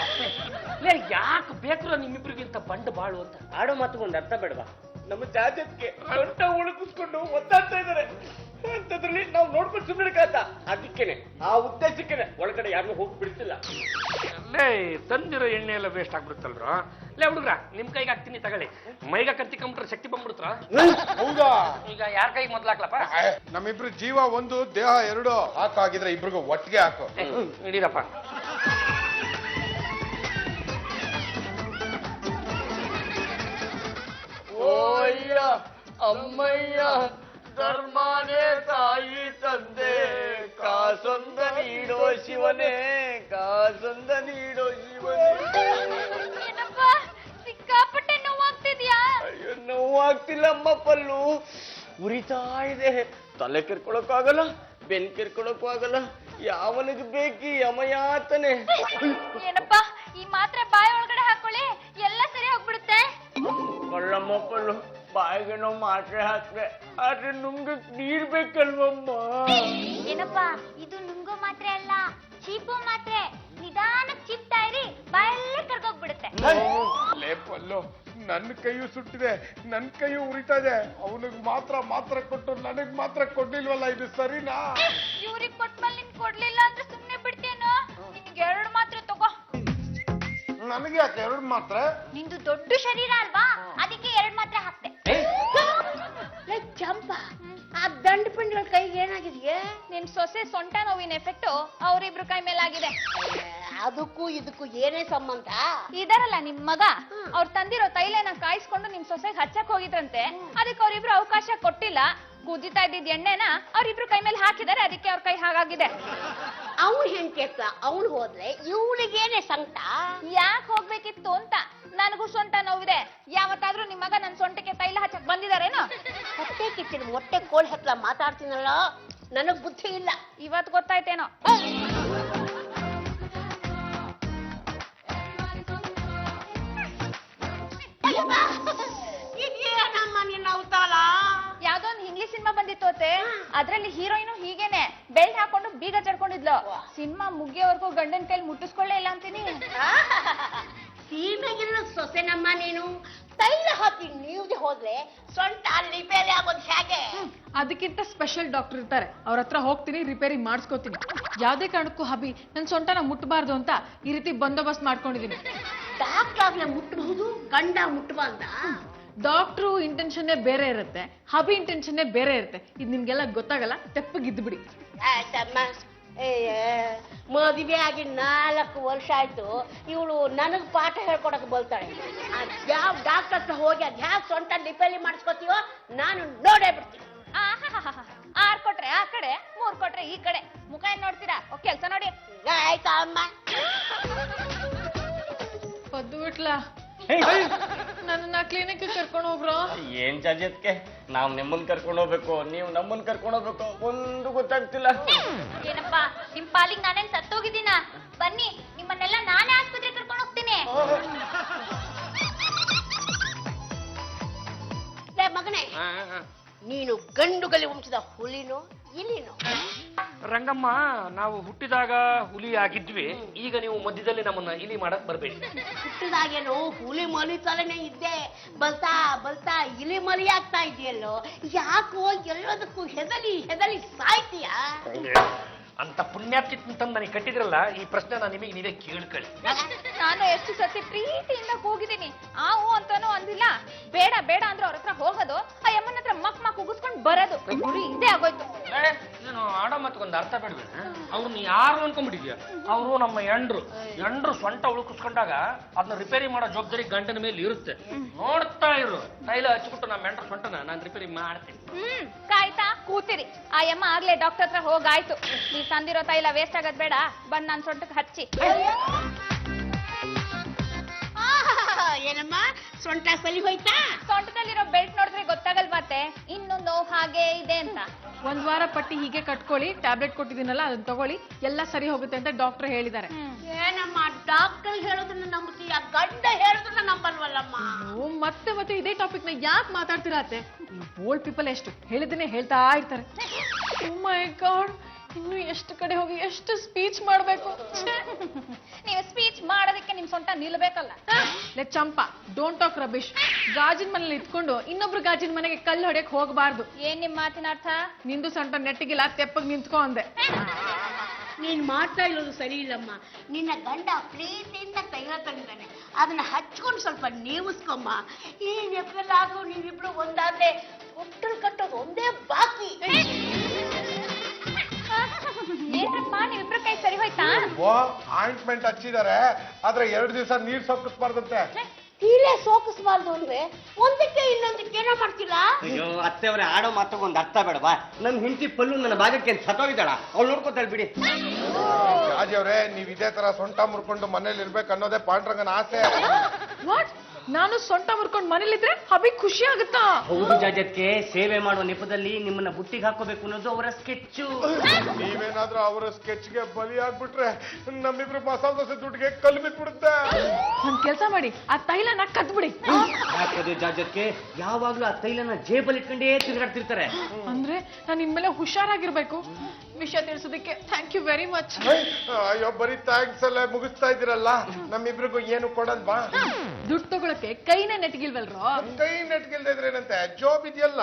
ಯಾಕೆ ಬೇಕ್ರ ನಿಮ್ಮಿಬ್ರಿಗಿಂತ ಬಂಡ ಬಾಳು ಅಂತ ಆಡೋ ಮಾತು ಒಂದು ಅರ್ಥ ಬೇಡವಾ? ನಮ್ಮ ಜಾಜಕ್ಕೆ ಸೊಂಟ ಉಳುಕಿಸ್ಕೊಂಡು ಒದ್ದಾಡ್ತಾ ಇದಾರೆ ಅಂತದ್ರಲ್ಲಿ ನಾವು ನೋಡ್ಕೊಂಡು ಸುಮ್ಮನೆ ಅದಕ್ಕೇನೆ, ಆ ಉದ್ದೇಶಕ್ಕೇನೆ ಒಳಗಡೆ ಯಾರನ್ನೂ ಹೋಗಿ ಬಿಡ್ತಿಲ್ಲ. ಲೇ ತಂದಿರೋ ಎಣ್ಣೆ ಎಲ್ಲ ವೇಸ್ಟ್ ಆಗ್ಬಿಡುತ್ತಲ್ರ. ಲೇ ಹುಡುಗ್ರ, ನಿಮ್ ಕೈಗೆ ಹಾಕ್ತೀನಿ ತಗೊಳ್ಳಿ. ಮೈಗ ಕತ್ತಿ ಕಂಬಿಟ್ರೆ ಶಕ್ತಿ ಬಂದ್ಬಿಡುತ್ತರ. ಹೌದಾ? ಈಗ ಯಾರ ಕೈಗೆ ಮೊದ್ಲು ಹಾಕ್ಲಪ್ಪ? ನಮ್ಮಿಬ್ರು ಜೀವ ಒಂದು, ದೇಹ 2. ಹಾಕಾಗಿದ್ರೆ ಇಬ್ರಿಗೂ ಒಟ್ಟಿಗೆ ಹಾಕು. ಹಿಡೀರಪ್ಪ. ಓಯ್ಯ ಅಮ್ಮಯ್ಯ ಧರ್ಮಾನೇ ತಾಯಿ ತಂದೆ, ಕಾಸೊಂದ ನೀಡೋ ಶಿವನೇ, ಕಾಸೊಂದ ನೀಡೋ ಶಿವನೇ. ಏನಪ್ಪ ಸಿಕ್ಕಾಪಟ್ಟೆ ನೋವಾಗ್ತಿದ್ಯಾ? ಅಯ್ಯೋ ನೋವಾಗ್ತಿಲ್ಲಮ್ಮ ಪಲ್ಲು, ಉರಿತಾ ಇದೆ. ತಲೆ ಕೆರ್ಕೊಳಕ್ಕಾಗಲ್ಲ, ಬೆನ್ ಕೆರ್ಕೊಳಕ್ಕೂ ಆಗಲ್ಲ. ಯಾವನಿಗೆ ಬೇಕಿ ಯಮಯಾತನೆ. ಏನಪ್ಪ ಈ ಮಾತ್ರೆ ಬಾಯಿ ಒಳಗಡೆ ಹಾಕೊಳ್ಳಿ, ಎಲ್ಲ ಸರಿ ಹೋಗ್ಬಿಡುತ್ತೆ. ಕಳ್ಳಮ್ಮ ಪಲ್ಲು, ಬಾಯಿಗೆ ನಾವು ಮಾತ್ರೆ ಹಾಕ್ರೆ ಆದ್ರೆ ನಮ್ಗೆ ನೀರ್ ಬೇಕಲ್ವಮ್ಮ? ಏನಪ್ಪ ಇದು ನುಂಗೋ ಮಾತ್ರೆ ಅಲ್ಲ, ಚೀಪು ಮಾತ್ರೆ. ನಿಧಾನಕ್ಕೆ ಚೀಪ್ತಾ ಇರಿ, ಬಾಯಲ್ಲೇ ಕರ್ಗೋಗ್ಬಿಡುತ್ತೆ. ಲೇ ಪಲ್ಲು, ನನ್ನ ಕೈಯೂ ಸುಟ್ಟಿದೆ, ನನ್ನ ಕೈಯೂ ಉರಿತಾ ಇದೆ. ಅವನಿಗೆ ಮಾತ್ರ ಕೊಟ್ಟು ನನಗ್ ಮಾತ್ರ ಕೊಡ್ಲಿಲ್ವಲ್ಲ, ಇದು ಸರಿನಾ? ಇವ್ರಿಗೆ ಕೊಟ್ಮೇಲೆ ನಿನ್ ಕೊಡ್ಲಿಲ್ಲ ಅಂದ್ರೆ ಸುಮ್ನೆ ಬಿಡ್ತೇನೋ? ನಿನ್ಗೆ 2 ಮಾತ್ರೆ ತಗೋ. ನನಗೆ ಯಾಕೆ 2 ಮಾತ್ರ? ನಿಂದು ದೊಡ್ಡ ಶರೀರ ಅಲ್ವಾ, ಅದಕ್ಕೆ 2 ಮಾತ್ರೆ ಹಾಕ್ತೆ. ಚಂಪ, ಆ ದಂಡ ಪಿಂಡಿಗಳ ಕೈಗೆ ಏನಾಗಿದೆಯೇ? ನಿನ್ ಸೊಸೆ ಸೊಂಟ ನೋವಿನ ಎಫೆಕ್ಟ್ ಅವ್ರಿಬ್ರು ಕೈ ಮೇಲಾಗಿದೆ. ಅದಕ್ಕೂ ಇದಕ್ಕೂ ಏನೇ ಸಂಬಂಧ? ಇದರಲ್ಲ ನಿಮ್ ಮಗ, ಅವ್ರು ತಂದಿರೋ ತೈಲನ ಕಾಯಿಸ್ಕೊಂಡು ನಿಮ್ ಸೊಸೆಗೆ ಹಚ್ಚಕ್ ಹೋಗಿದ್ರಂತೆ. ಅದಕ್ಕೆ ಅವ್ರಿಬ್ರು ಅವಕಾಶ ಕೊಟ್ಟಿಲ್ಲ. ಕುದಿತಾ ಇದ್ದಿದ್ ಎಣ್ಣೆನ ಅವ್ರಿಬ್ರು ಕೈ ಮೇಲೆ ಹಾಕಿದಾರೆ, ಅದಕ್ಕೆ ಅವ್ರ ಕೈ ಹಾಗಾಗಿದೆ. ಅವನು ಹೆಂಡತಿ ಹತ್ರ ಅವನು ಹೋದ್ರೆ ಇವಳಿಗೇನೆ ಸಂಕಟ? ಯಾಕೆ ಹೋಗ್ಬೇಕಿತ್ತು ಅಂತ. ನನಗೂ ಸೊಂಟ ನೋವಿದೆ. ಯಾವತ್ತಾದ್ರೂ ನಿಮ್ ಮಗ ನನ್ ಸೊಂಟಕ್ಕೆ ತೈಲ ಹಚ್ಚಕ್ ಬಂದಿದಾರೇನೋ? ಹೊಟ್ಟೆ ಕಿಚ್ಚಿನ ಮೊಟ್ಟೆ ಕೋಳಿ ಹತ್ರ ಮಾತಾಡ್ತೀನಲ್ಲ, ನನಗ್ ಬುದ್ಧಿ ಇಲ್ಲ. ಇವತ್ ಗೊತ್ತಾಯ್ತೇನೋ. ಇದೇನಮ್ಮ ನಿನ್ನ ಅವತಾರ? ಯಾವ್ದೋ ಒಂದು ಇಂಗ್ಲಿಷ್ ಸಿನಿಮಾ ಬಂದಿತ್ತು ಅತ್ತೆ, ಅದ್ರಲ್ಲಿ ಹೀರೋಯಿನು ಹೀಗೇನೆ ಬೆಲ್ಟ್ ಹಾಕೊಂಡು ಬೀಗ ಜಡ್ಕೊಂಡಿದ್ಲು. ಸಿನಿಮಾ ಮುಗಿಯೋವರೆಗೂ ಗಂಡನ ಕೈಲಿ ಮುಟ್ಟಿಸ್ಕೊಳ್ಳೇ ಇಲ್ಲ ಅಂತೀನಿ. ಸೀಮೆಗಿಲ್ಲ ಸೊಸೆನಮ್ಮ ನೀನು. ತೈಲ ಹಾಕಿ ನೀವ್ದೆ ಹೋದ್ರೆ ಸೊಂಟ ರಿಪೇರಿ ಆಗೋದು ಹೇಗೆ? ಅದಕ್ಕಿಂತ ಸ್ಪೆಷಲ್ ಡಾಕ್ಟರ್ ಇರ್ತಾರೆ, ಅವ್ರ ಹತ್ರ ಹೋಗ್ತೀನಿ, ರಿಪೇರಿ ಮಾಡಿಸ್ಕೋತೀನಿ. ಯಾವ್ದೇ ಕಾರಣಕ್ಕೂ ಹಬಿ ನನ್ ಸೊಂಟನ ಮುಟ್ಟಬಾರ್ದು ಅಂತ ಈ ರೀತಿ ಬಂದೋಬಸ್ತ್ ಮಾಡ್ಕೊಂಡಿದೀನಿ. ಡಾಕ್ಟರ್ ಮುಟ್ಟಬಹುದು, ಗಂಡ ಮುಟ್ಟಬಾರ್ದ? ಡಾಕ್ಟ್ರು ಇಂಟೆನ್ಷನ್ನೇ ಬೇರೆ ಇರುತ್ತೆ, ಹಬಿ ಇಂಟೆನ್ಷನ್ನೇ ಬೇರೆ ಇರುತ್ತೆ. ಇದು ನಿಮ್ಗೆಲ್ಲ ಗೊತ್ತಾಗಲ್ಲ, ತೆಪ್ಪಗಿದ್ದು ಬಿಡಿ. ಆಯ್ತಮ್ಮ. ಮದುವೆ ಆಗಿ 4 ವರ್ಷ ಆಯ್ತು, ಇವಳು ನನಗ್ ಪಾಠ ಹೇಳ್ಕೊಡಕ್ ಬೋಲ್ತಾಳೆ. ಯಾವ ಡಾಕ್ಟರ್ ಹತ್ರ ಹೋಗಿ ಅದ್ ಯಾವ ಸೊಂಟ ರಿಪೇರಿ ಮಾಡಿಸ್ಕೊತೀವೋ ನಾನು ನೋಡೇ ಬಿಡ್ತೀನಿ. 6 ಕೊಟ್ರೆ ಆ ಕಡೆ, 3 ಕೊಟ್ರೆ ಈ ಕಡೆ, ಮುಖ ಏನ್ ನೋಡ್ತೀರಾ? ಕೆಲ್ಸ ನೋಡಿ. ಆಯ್ತಾ ಅಮ್ಮ? ಪದ್ದು ಬಿಟ್ಲ, ನನ್ನ ಕ್ಲಿನಿಕ್ ಕರ್ಕೊಂಡು ಹೋಗ್ರೋ. ಏನ್ ಜಾಜತ್ಗೆ, ನಾವ್ ನಿಮ್ಮನ್ ಕರ್ಕೊಂಡು ಹೋಗ್ಬೇಕು, ನೀವು ನಮ್ಮನ್ ಕರ್ಕೊಂಡು ಹೋಗ್ಬೇಕು, ಒಂದು ಗೊತ್ತಾಗ್ತಿಲ್ಲ. ಏನಪ್ಪಾ ನಿಮ್ ಪಾಲಿಗೆ ನಾನೇನ್ ಸತ್ತೋಗಿದ್ದೀನ? ಬನ್ನಿ, ನಿಮ್ಮನ್ನೆಲ್ಲ ನಾನೇ ಆಸ್ಪತ್ರೆ ಕರ್ಕೊಂಡು ಹೋಗ್ತೀನಿ. ಮಗನೇ, ನೀನು ಗಂಡುಗಲಿ ವಂಶದ ಹುಲಿನೋ ಇಲಿನೋ? ರಂಗಮ್ಮ, ನಾವು ಹುಟ್ಟಿದಾಗ ಹುಲಿ ಆಗಿದ್ವಿ, ಈಗ ನೀವು ಮಧ್ಯದಲ್ಲಿ ನಮ್ಮನ್ನ ಇಲಿ ಮಾಡಕ್ ಬರ್ಬೇಡಿ. ಹುಟ್ಟಿದಾಗೇನು ಹುಲಿ ಮಲಿ ತಲೆನೇ ಇದ್ದೆ, ಬಲ್ತಾ ಬಲ್ತಾ ಇಲಿ ಮಲಿ ಆಗ್ತಾ ಇದೆಯಲ್ಲೋ, ಯಾಕೋ ಎಲ್ಲದಕ್ಕೂ ಹೆದಲಿ ಹೆದಲಿ ಸಾಯ್ತೀಯ? ಅಂತ ಪುಣ್ಯಾತ್ಮ ತಂದು ನನಗೆ ಕಟ್ಟಿದ್ರಲ್ಲ, ಈ ಪ್ರಶ್ನೆ ನಾನು ನಿಮಗೆ ನೀವೇ ಕೇಳ್ಕೊಳ್ಳಿ. ನಾನು ಎಷ್ಟು ಸತಿ ಪ್ರೀತಿಯಿಂದ ಕೂಗಿದ್ದೀನಿ, ಆವು ಅಂತಾನೂ ಅಂದಿಲ್ಲ. ಬೇಡ ಬೇಡ ಅಂದ್ರೆ ಅವ್ರ ಹತ್ರ ಹೋಗೋದು, ಆ ಯಮ್ಮನ ಹತ್ರ ಮಕ್ ಉಗಿಸ್ಕೊಂಡ್ ಬರೋದು, ಗುರಿ ಇದೇ ಆಗೋಯ್ತು. ನಾನು ಆಡೋ ಮತ್ಕೊಂದು ಅರ್ಥ ಬೇಡಬೇಡ. ಅವ್ರನ್ನ ಯಾರು ಅನ್ಕೊಂಡ್ಬಿಟ್ಟಿದ್ಯಾ? ಅವರು ನಮ್ಮ ಎಂಡ್ರು ಸೊಂಟ ಉಳುಕಿಸ್ಕೊಂಡಾಗ ಅದನ್ನ ರಿಪೇರಿ ಮಾಡೋ ಜವಾಬ್ದಾರಿ ಗಂಟನ ಮೇಲೆ ಇರುತ್ತೆ. ನೋಡ್ತಾ ಇರು, ತೈಲ ಹಚ್ಬಿಟ್ಟು ನಮ್ಮ ಎಂಡ್ರ ಸೊಂಟನ ನಾನು ರಿಪೇರಿ ಮಾಡ್ತೀನಿ. ಕಾಯ್ತಾ ಕೂತಿರಿ. ಆ ಯಮ್ಮ ಆಗ್ಲೇ ಡಾಕ್ಟರ್ ಹತ್ರ ಹೋಗಾಯ್ತು. ನೀವ್ ತಂದಿರೋ ತೈಲ ವೇಸ್ಟ್ ಆಗೋದ್ ಬೇಡ, ಬಂದ್ ನನ್ ಸೊಂಟಕ್ಕೆ ಹಚ್ಚಿ. ಏನಮ್ಮ ಸೊಂಟ ಸಲಿ ಹೋಯ್ತಾ? ಸೊಂಟದಲ್ಲಿರೋ ಬೆಲ್ಟ್ ನೋಡಿದ್ರೆ ಗೊತ್ತಾಗಲ್ವಾತೆ ಇನ್ನು ನೋವು ಹಾಗೆ ಇದೆ ಅಂತ. 1 ವಾರ ಪಟ್ಟಿ ಹೀಗೆ ಕಟ್ಕೊಳ್ಳಿ, ಟ್ಯಾಬ್ಲೆಟ್ ಕೊಟ್ಟಿದ್ದೀನಲ್ಲ ಅದನ್ನ ತಗೊಳ್ಳಿ, ಎಲ್ಲ ಸರಿ ಹೋಗುತ್ತೆ ಅಂತ ಡಾಕ್ಟರ್ ಹೇಳಿದ್ದಾರೆ. ಏನಮ್ಮ ಡಾಕ್ಟರ್ ಹೇಳೋದನ್ನ ನಂಬ್ತೀಯ, ಗಂಡ ಹೇಳೋದನ್ನ ನಂಬಲ್ವಲ್ಲಮ್ಮ? ಮತ್ತೆ ಇದೇ ಟಾಪಿಕ್ ನ ಯಾಕೆ ಮಾತಾಡ್ತಿರತ್ತೆ? ಓಲ್ಡ್ ಪೀಪಲ್ ಎಷ್ಟು ಹೇಳಿದನೆ ಹೇಳ್ತಾ ಇರ್ತಾರೆ. ಓ ಮೈ ಗಾಡ್, ಇನ್ನು ಎಷ್ಟು ಕಡೆ ಹೋಗಿ ಎಷ್ಟು ಸ್ಪೀಚ್ ಮಾಡ್ಬೇಕು. ನೀವು ಸ್ಪೀಚ್ ಮಾಡೋದಕ್ಕೆ ನಿಮ್ ಸೊಂಟ ನಿಲ್ಬೇಕಲ್ಲ. ಲೇ ಚಂಪಾ, ಡೋಂಟ್ ಟಾಕ್ ರಬಿಶ್. ಗಾಜಿನ ಮನೇಲಿ ಇಟ್ಕೊಂಡು ಇನ್ನೊಬ್ರು ಗಾಜಿನ ಮನೆಗೆ ಕಲ್ಲು ಹೊಡೆಯಕ್ ಹೋಗಬಾರ್ದು. ಏನ್ ನಿಮ್ ಮಾತಿನ ಅರ್ಥ? ನಿಂದು ಸೊಂಟ ನೆಟ್ಟಿಗಿಲ್ಲ, ತೆಪ್ಪಗ್ ನಿಂತ್ಕೊ ಅಂದೆ. ನೀನ್ ಮಾಡ್ತಾ ಇರೋದು ಸರಿ ಇಲ್ಲಮ್ಮ. ನಿನ್ನ ಗಂಡ ಪ್ರೀತಿಯಿಂದ ತೈಲ ತಂದಿದ್ದಾನೆ, ಅದನ್ನ ಹಚ್ಕೊಂಡು ಸ್ವಲ್ಪ ನೀವಿಸ್ಕೊಮ್ಮ. ಈ ನೆಪದಲ್ಲಾದ್ರೂ ನೀವಿಬ್ರು ಒಂದಾದ್ರೆ ಹುಟ್ಟಲ್ ಕಟ್ಟೋದು ಒಂದೇ ಬಾಕಿ. ಏನ್ರಪ್ಪ ನೀವಿಬ್ರು ಕೈ ಸರಿ ಹೋಯ್ತಾ? ಆಯಿಂಟ್ಮೆಂಟ್ ಹಚ್ಚಿದ್ದಾರೆ, ಆದ್ರೆ 2 ದಿವಸ ನೀರ್ ಸೊಕ್ಕಿಸ್ಬಾರ್ದಂತೆ. ತೀಲೆ ಸೋಕಿಸ್ಬಾರ್ದು ಅಂದ್ರೆ ಒಂದಕ್ಕೆ ಇನ್ನೊಂದಕ್ಕೆ ಏನೋ ಮಾಡ್ತಿಲ್ಲ. ಅಯ್ಯೋ ಅತ್ತೆ ಅವರೇ, ಆಡೋ ಮಾತಗೊಂದು ಅರ್ಥ ಬೇಡವಾ? ನನ್ನ ಹೆಂಡತಿ ಪಲ್ಲು ನನ್ನ ಭಾಗಕ್ಕೆ ಸತ್ತೋಗಿದ್ದಾಳ, ಅವ್ಳು ನೋಡ್ಕೊತಾಳೆ ಬಿಡಿ. ರಾಜಿ ಅವ್ರೆ, ನೀವ್ ಇದೇ ತರ ಸೊಂಟ ಮುರ್ಕೊಂಡು ಮನೇಲಿ ಇರ್ಬೇಕು ಅನ್ನೋದೇ ಪಾಂಡ್ರಂಗನ ಆಸೆ. ವಾಟ್? ನಾನು ಸೊಂಟ ಮುರ್ಕೊಂಡು ಮನೇಲಿದ್ರೆ ಹಬಿ ಖುಷಿ ಆಗುತ್ತಾ? ಹೌದು ಜಾಜತ್ಗೆ, ಸೇವೆ ಮಾಡುವ ನೆಪದಲ್ಲಿ ನಿಮ್ಮನ್ನ ಬುಟ್ಟಿಗೆ ಹಾಕೋಬೇಕು ಅನ್ನೋದು ಅವರ ಸ್ಕೆಚ್ಚು. ನೀವೇನಾದ್ರೂ ಅವರ ಸ್ಕೆಚ್ಗೆ ಬಲಿ ಆಗ್ಬಿಟ್ರೆ ನಮ್ಮಿಬ್ರು ಮಸಾಲ ದೋಸೆ ದುಡ್ಡಿಗೆ ಕಲ್ಲು ಬಿದ್ಬಿಡುತ್ತೆ. ಒಂದ್ ಕೆಲ್ಸ ಮಾಡಿ, ಆ ತೈಲನ ಕದ್ಬಿಡಿ. ಯಾಕದು ಜಾಜತ್ಗೆ, ಯಾವಾಗ್ಲೂ ಆ ತೈಲನ ಜೇಬಲ್ಲಿ ಇಟ್ಕೊಂಡೇ ತಿರುಗಾಡ್ತಿರ್ತಾರೆ. ಅಂದ್ರೆ ನಾನು ಇನ್ಮೇಲೆ ಹುಷಾರಾಗಿರ್ಬೇಕು. ವಿಷಯ ತಿಳಿಸೋದಕ್ಕೆ ಥ್ಯಾಂಕ್ ಯು ವೆರಿ ಮಚ್. ಅಯ್ಯೋ, ಬರೀ ಥ್ಯಾಂಕ್ಸ್ ಅಲ್ಲೇ ಮುಗಿಸ್ತಾ ಇದ್ದೀರಲ್ಲ, ನಮ್ಮಿಬ್ರಿಗೂ ಏನು ಕೊಡೋದ್ ಬಾ. ದುಡ್ಡು ತಗೊಳಕ್ಕೆ ಕೈನೇ ನೆಟ್ಗಿಲ್ವಲ್ರೋ? ಕೈ ನೆಟ್ಗಿಲ್ದೇ ಇದ್ರೆ ಏನಂತೆ, ಜಾಬ್ ಇದೆಯಲ್ಲ.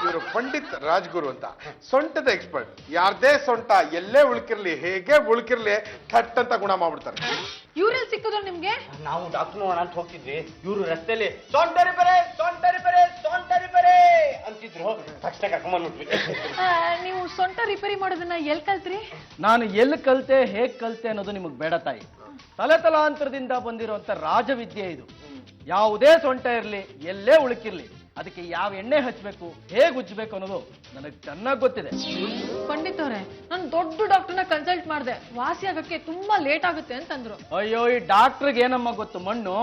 ಇವರು ಪಂಡಿತ್ ರಾಜ್ಗುರು ಅಂತ, ಸೊಂಟದ ಎಕ್ಸ್ಪರ್ಟ್. ಯಾರ್ದೇ ಸೊಂಟ ಎಲ್ಲೇ ಉಳ್ಕಿರ್ಲಿ, ಹೇಗೆ ಉಳ್ಕಿರ್ಲಿ, ಥಟ್ ಅಂತ ಗುಣ ಮಾಡ್ಬಿಡ್ತಾರೆ. ಇವ್ರೆಲ್ ಸಿಕ್ಕಿದ್ರು ನಿಮ್ಗೆ? ನಾವು ಡಾಕ್ಟರ್ ನೋಡೋಣ ಅಂತ ಹೋಗ್ತಿದ್ವಿ, ಇವರು ರಸ್ತೆಯಲ್ಲಿ ಸೊಂಟ ರಿಪೇರೆ ಅಂತಿದ್ರು. ತಕ್ಷಣ ಕರ್ಕೊಂಡ್ಬಂದ್ಬಿಟ್ವಿ. ನೀವು ಸೊಂಟ ರಿಪೇರಿ ಮಾಡೋದನ್ನ ಎಲ್ ಕಲ್ತ್ರಿ? ನಾನು ಎಲ್ಲಿ ಕಲ್ತೆ, ಹೇಗ್ ಕಲ್ತೆ ಅನ್ನೋದು ನಿಮಗೆ ಬೇಡ ತಾಯಿ. ತಲಾಂತರದಿಂದ ಬಂದಿರುವಂತ ರಾಜವಿದ್ಯೆ ಇದು. ಯಾವುದೇ ಸೊಂಟ ಇರಲಿ, ಎಲ್ಲೇ ಉಳುಕಿರ್ಲಿ, ಅದಕ್ಕೆ ಯಾವ ಎಣ್ಣೆ ಹಚ್ಚಬೇಕು, ಹೇಗೆ ಉಜ್ಜಬೇಕು ಅನ್ನೋದು ನನಗೆ ಚೆನ್ನಾಗಿ ಗೊತ್ತಿದೆ. ಪಂಡಿತ್ ಅವರೇ, ನಾನು ದೊಡ್ಡ ಡಾಕ್ಟರ್ನ ಕನ್ಸಲ್ಟ್ ಮಾಡಿದೆ, ವಾಸಿ ಆಗಕ್ಕೆ ತುಂಬಾ ಲೇಟ್ ಆಗುತ್ತೆ ಅಂತಂದ್ರು. ಅಯ್ಯೋ, ಈ ಡಾಕ್ಟ್ರಿಗೆ ಏನಮ್ಮ ಗೊತ್ತು ಮಣ್ಣು?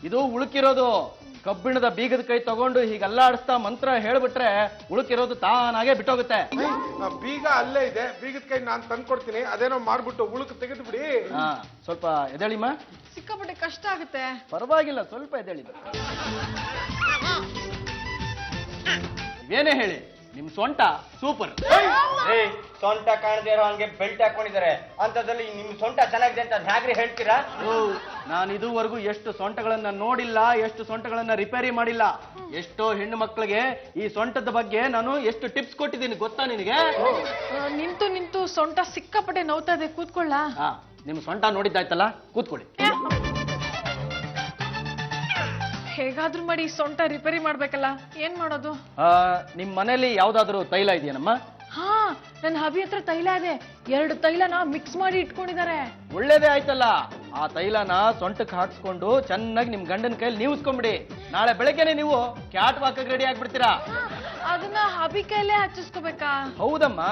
ಇದು ಉಳುಕಿರೋದು. ಕಬ್ಬಿಣದ ಬೀಗದ ಕೈ ತಗೊಂಡು ಹೀಗೆಲ್ಲ ಆಡಿಸ್ತಾ ಮಂತ್ರ ಹೇಳ್ಬಿಟ್ರೆ ಉಳುಕಿರೋದು ತಾನಾಗೆ ಬಿಟ್ಟೋಗುತ್ತೆ. ಬೀಗ ಅಲ್ಲೇ ಇದೆ, ಬೀಗದ ಕೈ ನಾನು ತಂದ್ಕೊಡ್ತೀನಿ, ಅದೇನೋ ಮಾಡ್ಬಿಟ್ಟು ಉಳುಕು ತೆಗೆದು ಬಿಡಿ. ಸ್ವಲ್ಪ ಎದೇಳಿಮ್ಮ. ಸಿಕ್ಕಾಪಟ್ಟೆ ಕಷ್ಟ ಆಗುತ್ತೆ. ಪರವಾಗಿಲ್ಲ, ಸ್ವಲ್ಪ ಎದೇಳಿ. ಏನೇ ಹೇಳಿ, ನಿಮ್ ಸೊಂಟ ಸೂಪರ್. ಸೊಂಟ ಕಾಣದೇ ಇರೋ ಹಂಗೆ ಬೆಲ್ಟ್ ಹಾಕೊಂಡಿದ್ದಾರೆ, ಅಂತದ್ರಲ್ಲಿ ನಿಮ್ ಸೊಂಟ ಚೆನ್ನಾಗಿದೆ ಅಂತ ಹೇಗ್ರಿ ಹೇಳ್ತೀರಾ? ನಾನು ಇದುವರೆಗೂ ಎಷ್ಟು ಸೊಂಟಗಳನ್ನ ನೋಡಿಲ್ಲ, ಎಷ್ಟು ಸೊಂಟಗಳನ್ನ ರಿಪೇರಿ ಮಾಡಿಲ್ಲ. ಎಷ್ಟೋ ಹೆಣ್ಣು ಮಕ್ಕಳಿಗೆ ಈ ಸೊಂಟದ ಬಗ್ಗೆ ನಾನು ಎಷ್ಟು ಟಿಪ್ಸ್ ಕೊಟ್ಟಿದ್ದೀನಿ ಗೊತ್ತಾ ನಿನಗೆ? ನಿಂತು ನಿಂತು ಸೊಂಟ ಸಿಕ್ಕಾಪಟ್ಟೆ ನೋವ್ತಾ ಇದೆ, ಕೂತ್ಕೊಳ್ಳ? ನಿಮ್ ಸೊಂಟ ನೋಡಿದ್ದಾಯ್ತಲ್ಲ, ಕೂತ್ಕೊಳ್ಳಿ. ಹೇಗಾದ್ರೂ ಮಾಡಿ ಈ ಸೊಂಟ ರಿಪೇರಿ ಮಾಡ್ಬೇಕಲ್ಲ, ಏನ್ ಮಾಡೋದು? ನಿಮ್ ಮನೇಲಿ ಯಾವ್ದಾದ್ರು ತೈಲ ಇದೆಯೇನಮ್ಮ? ಹಾ, ನನ್ನ ಹಬಿ ಹತ್ರ ತೈಲ ಇದೆ. 2 ತೈಲನ ಮಿಕ್ಸ್ ಮಾಡಿ ಇಟ್ಕೊಂಡಿದ್ದಾರೆ. ಒಳ್ಳೇದೇ ಆಯ್ತಲ್ಲ. ಆ ತೈಲನ ಸೊಂಟಕ್ಕೆ ಹಾಕ್ಸ್ಕೊಂಡು ಚೆನ್ನಾಗಿ ನಿಮ್ ಗಂಡನ ಕೈಯಲ್ಲಿ ನೀವಿಸ್ಕೊಂಬಿಡಿ. ನಾಳೆ ಬೆಳಗ್ಗೆನೆ ನೀವು ಕ್ಯಾಟ್ ವಾಕಕ್ಕೆ ರೆಡಿ ಆಗ್ಬಿಡ್ತೀರಾ. ಅದನ್ನ ಹಬಿ ಕೈಲೇ ಹಚ್ಚಿಸ್ಕೋಬೇಕಾ? ಹೌದಮ್ಮ,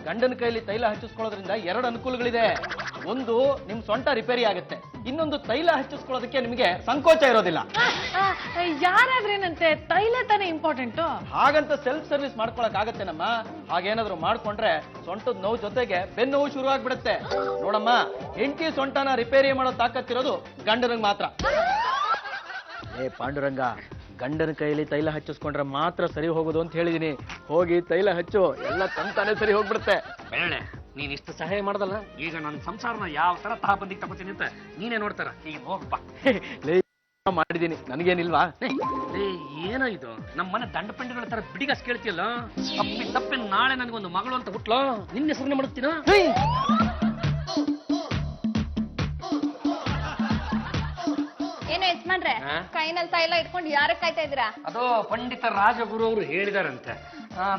ಗಂಡನ ಕೈಲಿ ತೈಲ ಹಚ್ಚಿಸ್ಕೊಳ್ಳೋದ್ರಿಂದ 2 ಅನುಕೂಲಗಳಿದೆ. ಒಂದು, ನಿಮ್ ಸೊಂಟ ರಿಪೇರಿ ಆಗುತ್ತೆ. ಇನ್ನೊಂದು, ತೈಲ ಹಚ್ಚಿಸ್ಕೊಳ್ಳೋದಕ್ಕೆ ನಿಮಗೆ ಸಂಕೋಚ ಇರೋದಿಲ್ಲ. ಯಾರಾದ್ರೇನಂತೆ, ತೈಲ ತಾನೇ ಇಂಪಾರ್ಟೆಂಟು. ಹಾಗಂತ ಸೆಲ್ಫ್ ಸರ್ವಿಸ್ ಮಾಡ್ಕೊಳಕ್ ಆಗತ್ತೇನಮ್ಮ? ಹಾಗೇನಾದ್ರು ಮಾಡ್ಕೊಂಡ್ರೆ ಸೊಂಟದ ನೋವು ಜೊತೆಗೆ ಬೆನ್ನು ನೋವು ಶುರು ಆಗ್ಬಿಡುತ್ತೆ. ನೋಡಮ್ಮ, ಹೆಂಡತಿ ಸೊಂಟನ ರಿಪೇರಿ ಮಾಡೋ ತಾಕತ್ತಿರೋದು ಗಂಡನಿಗೆ ಮಾತ್ರ. ಏ ಪಾಂಡುರಂಗ, ಗಂಡನ ಕೈಯಲ್ಲಿ ತೈಲ ಹಚ್ಚಿಸ್ಕೊಂಡ್ರೆ ಮಾತ್ರ ಸರಿ ಹೋಗೋದು ಅಂತ ಹೇಳಿದೀನಿ. ಹೋಗಿ ತೈಲ ಹಚ್ಚು, ಎಲ್ಲ ತಂತಾನೆ ಸರಿ ಹೋಗ್ಬಿಡುತ್ತೆ. ಬೇಳೆ, ನೀನ್ ಇಷ್ಟು ಸಹಾಯ ಮಾಡ್ದಲ್ಲ, ಈಗ ನನ್ನ ಸಂಸಾರನ ಯಾವ ತರ ಬಂದಿಗೆ ತಗೋತೀನಿ ಅಂತ ನೀನೇ ನೋಡ್ತಾರ. ಈಗ ಹೋಗಪ್ಪ. ಮಾಡಿದೀನಿ, ನನಗೇನಿಲ್ವಾ? ಏನೋ ಇದು, ನಮ್ಮ ಮನೆ ದಂಡ ಪಂಡಿಗಳ ತರ ಬಿಡಿಗಾಸ್ ಕೇಳ್ತಿಯಲ್ಲ. ತಪ್ಪಿ ನಾಳೆ ನನಗೊಂದು ಮಗಳು ಅಂತ ಹುಟ್ಲೋ, ನಿನ್ನ ಹೆಸರನ್ನೇ ಮಾಡುತ್ತೀನ. ಏನೋ ಯಜಮಾನ್ರೆ, ಕೈನಲ್ಲಿ ತೈಲ ಇಟ್ಕೊಂಡು ಯಾರಕ್ಕೆ ಕಾಯ್ತಾ ಇದ್ದೀರಾ? ಅದು ಪಂಡಿತ ರಾಜಗುರು ಅವರು ಹೇಳಿದಾರಂತೆ,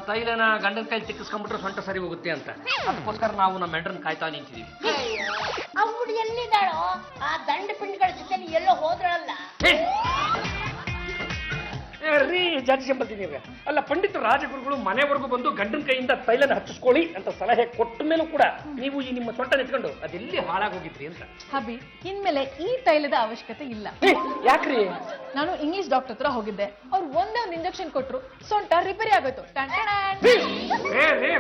ತೈಲನ ಗಂಡನ ಕೈ ತಿಕ್ಕಿಸ್ಕೊಂಡ್ಬಿಟ್ರೆ ಸೊಂಟ ಸರಿ ಹೋಗುತ್ತೆ ಅಂತ. ಅದಕ್ಕೋಸ್ಕರ ನಾವು ನಮ್ಮ ಮೆಂಡ್ರನ್ ಕಾಯ್ತಾ ನಿಂತಿದೀವಿ. ಅವ್ರು ಎಲ್ಲಿದ್ದಾಳೋ? ಆ ದಂಡ ಪಿಂಡಿಗಳ ಜೊತೆ ಎಲ್ಲೋ ಹೋದ್ರಲ್ಲ. ರೀ ಜಾತಿ ಸಂಬಂಧಿನಿ, ಅಲ್ಲ ಪಂಡಿತ ರಾಜಗುರುಗಳು ಮನೆವರೆಗೂ ಬಂದು ಗಂಡನ ಕೈಯಿಂದ ತೈಲನ ಹಚ್ಚಿಸ್ಕೊಳ್ಳಿ ಅಂತ ಸಲಹೆ ಕೊಟ್ಟ ಮೇಲೂ ಕೂಡ ನೀವು ಈ ನಿಮ್ಮ ಸೊಂಟ ನಿಂತ್ಕೊಂಡು ಅದೆಲ್ಲಿ ಹಾಳಾಗೋಗಿದ್ರಿ ಅಂತ. ಹಬಿ, ಇನ್ಮೇಲೆ ಈ ತೈಲದ ಅವಶ್ಯಕತೆ ಇಲ್ಲ. ಯಾಕ್ರಿ? ನಾನು ಇಂಗ್ಲಿಷ್ ಡಾಕ್ಟರ್ ಹತ್ರ ಹೋಗಿದ್ದೆ. ಅವ್ರು ಒಂದೇ ಇಂಜೆಕ್ಷನ್ ಕೊಟ್ರು, ಸೊಂಟ ರಿಪೇರಿ ಆಗೋಯ್ತು.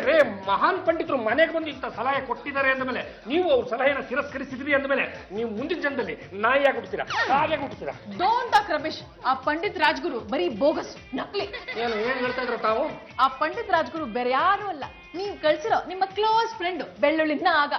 ರೇ ಮಹಾನ್ ಪಂಡಿತರು ಮನೆಗೆ ಬಂದು ಇಂಥ ಸಲಹೆ ಕೊಟ್ಟಿದ್ದಾರೆ ಅಂದಮೇಲೆ ನೀವು ಅವ್ರ ಸಲಹೆನ ತಿರಸ್ಕರಿಸಿದ್ವಿ ಅಂದಮೇಲೆ ನೀವು ಮುಂದಿನ ಜನದಲ್ಲಿ ನಾಯಿ ಆಗ್ಬಿಡ್ತೀರಾ, ಕಾಗೆ ಹುಟ್ಟಿಸ್ತೀರಾ. Don't talk Ramesh. ಆ ಪಂಡಿತ್ ರಾಜ್ಗುರು ಬರೀ ಬೋಗಸ್, ನಕಲಿ. ಏನ್ ಹೇಳ್ತಾ ಇದ್ರು ತಾವು? ಆ ಪಂಡಿತ್ ರಾಜ್ಗುರು ಬೇರೆ ಯಾರು ಅಲ್ಲ, ನೀವು ಕಳ್ಸಿರೋ ನಿಮ್ಮ ಕ್ಲೋಸ್ ಫ್ರೆಂಡ್ ಬೆಳ್ಳುಳ್ಳಿ ನಾಗ.